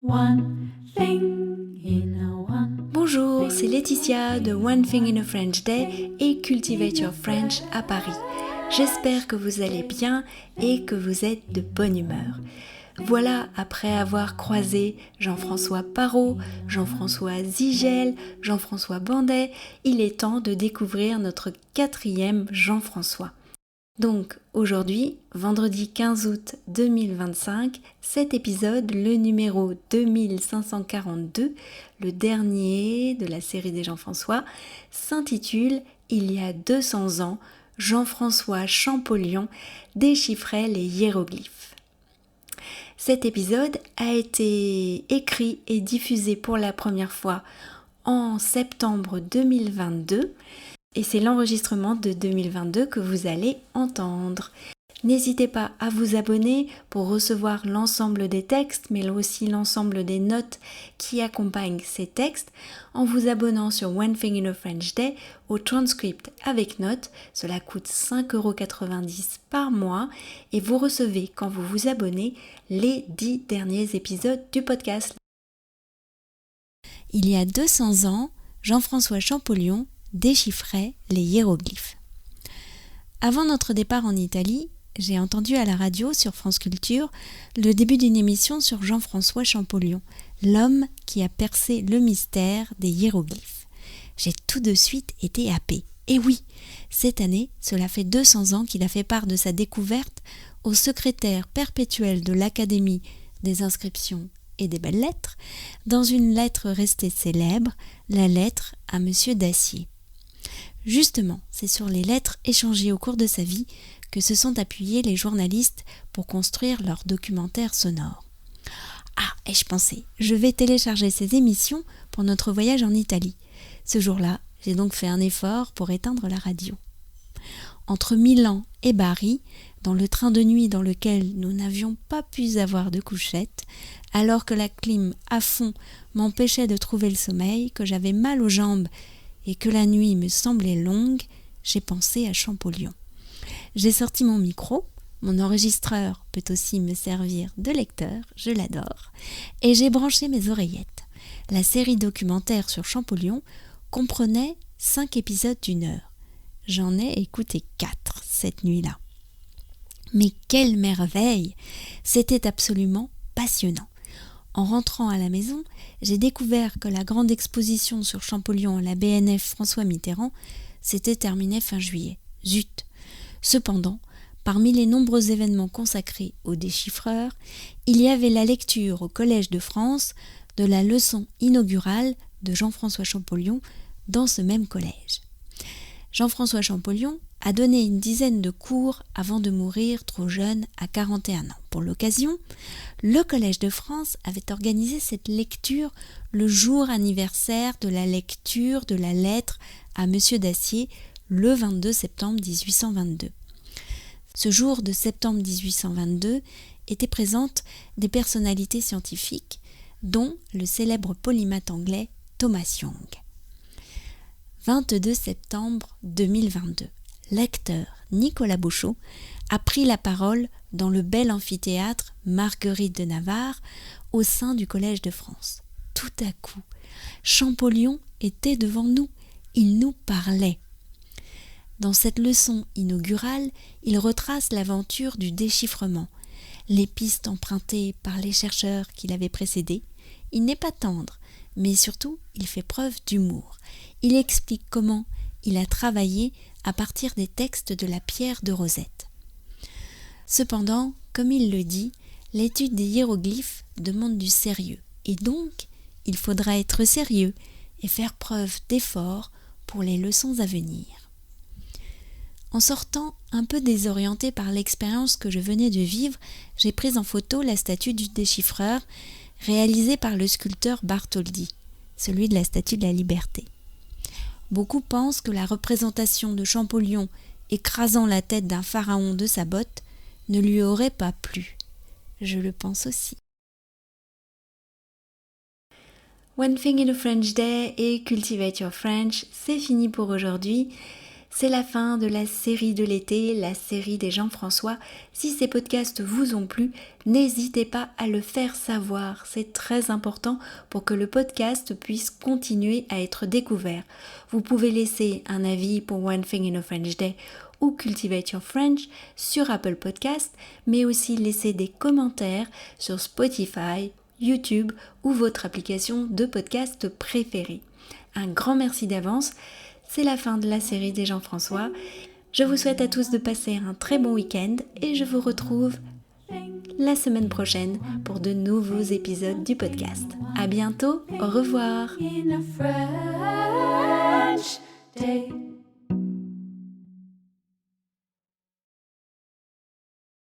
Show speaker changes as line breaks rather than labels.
One thing in a one.
Bonjour, c'est Laetitia de One Thing in a French Day et Cultivate Your French à Paris. J'espère que vous allez bien et que vous êtes de bonne humeur. Voilà, après avoir croisé Jean-François Parot, Jean-François Zigel, Jean-François Bandet, il est temps de découvrir notre 4e Jean-François. Donc aujourd'hui, vendredi 15 août 2025, cet épisode, le numéro 2542, le dernier de la série des Jean-François, s'intitule « Il y a 200 ans, Jean-François Champollion déchiffrait les hiéroglyphes ». Cet épisode a été écrit et diffusé pour la première fois en septembre 2022. Et c'est l'enregistrement de 2022 que vous allez entendre. N'hésitez pas à vous abonner pour recevoir l'ensemble des textes, mais aussi l'ensemble des notes qui accompagnent ces textes, en vous abonnant sur One Thing in a French Day au transcript avec notes. Cela coûte 5,90 € par mois et vous recevez, quand vous vous abonnez, les 10 derniers épisodes du podcast. Il y a 200 ans, Jean-François Champollion déchiffrait les hiéroglyphes. Avant notre départ en Italie, j'ai entendu à la radio sur France Culture le début d'une émission sur Jean-François Champollion, l'homme qui a percé le mystère des hiéroglyphes. J'ai tout de suite été happée. Et oui, cette année, cela fait 200 ans qu'il a fait part de sa découverte au secrétaire perpétuel de l'Académie des inscriptions et des belles lettres, dans une lettre restée célèbre, la lettre à Monsieur Dacier. Justement, c'est sur les lettres échangées au cours de sa vie que se sont appuyés les journalistes pour construire leur documentaire sonore. Ah, et je pensais, je vais télécharger ces émissions pour notre voyage en Italie. Ce jour-là, j'ai donc fait un effort pour éteindre la radio. Entre Milan et Bari, dans le train de nuit dans lequel nous n'avions pas pu avoir de couchette, alors que la clim à fond m'empêchait de trouver le sommeil, que j'avais mal aux jambes et que la nuit me semblait longue, j'ai pensé à Champollion. J'ai sorti mon micro, mon enregistreur peut aussi me servir de lecteur, je l'adore, et j'ai branché mes oreillettes. La série documentaire sur Champollion comprenait 5 épisodes d'1 heure. J'en ai écouté 4 cette nuit-là. Mais quelle merveille! C'était absolument passionnant. En rentrant à la maison, j'ai découvert que la grande exposition sur Champollion à la BNF François Mitterrand s'était terminée fin juillet. Zut! Cependant, parmi les nombreux événements consacrés aux déchiffreurs, il y avait la lecture au Collège de France de la leçon inaugurale de Jean-François Champollion dans ce même collège. Jean-François Champollion a donné une dizaine de cours avant de mourir trop jeune à 41 ans. Pour l'occasion, le Collège de France avait organisé cette lecture le jour anniversaire de la lecture de la lettre à Monsieur Dacier le 22 septembre 1822. Ce jour de septembre 1822 étaient présentes des personnalités scientifiques, dont le célèbre polymathe anglais Thomas Young. 22 septembre 2022. L'acteur Nicolas Beauchot a pris la parole dans le bel amphithéâtre Marguerite de Navarre au sein du Collège de France. Tout à coup, Champollion était devant nous, il nous parlait. Dans cette leçon inaugurale, il retrace l'aventure du déchiffrement, les pistes empruntées par les chercheurs qui l'avaient précédé. Il n'est pas tendre, mais surtout, il fait preuve d'humour. Il explique comment il a travaillé à partir des textes de la pierre de Rosette. Cependant, comme il le dit, l'étude des hiéroglyphes demande du sérieux, et donc il faudra être sérieux et faire preuve d'effort pour les leçons à venir. En sortant un peu désorientée par l'expérience que je venais de vivre, j'ai pris en photo la statue du déchiffreur réalisée par le sculpteur Bartholdi, celui de la Statue de la Liberté. Beaucoup pensent que la représentation de Champollion écrasant la tête d'un pharaon de sa botte ne lui aurait pas plu. Je le pense aussi. One Thing in a French Day et Cultivate Your French, c'est fini pour aujourd'hui. C'est la fin de la série de l'été, la série des Jean-François. Si ces podcasts vous ont plu, n'hésitez pas à le faire savoir. C'est très important pour que le podcast puisse continuer à être découvert. Vous pouvez laisser un avis pour One Thing in a French Day ou Cultivate Your French sur Apple Podcasts, mais aussi laisser des commentaires sur Spotify, YouTube ou votre application de podcast préférée. Un grand merci d'avance. C'est la fin de la série des Jean-François. Je vous souhaite à tous de passer un très bon week-end et je vous retrouve la semaine prochaine pour de nouveaux épisodes du podcast. À bientôt, au revoir.
In a French day.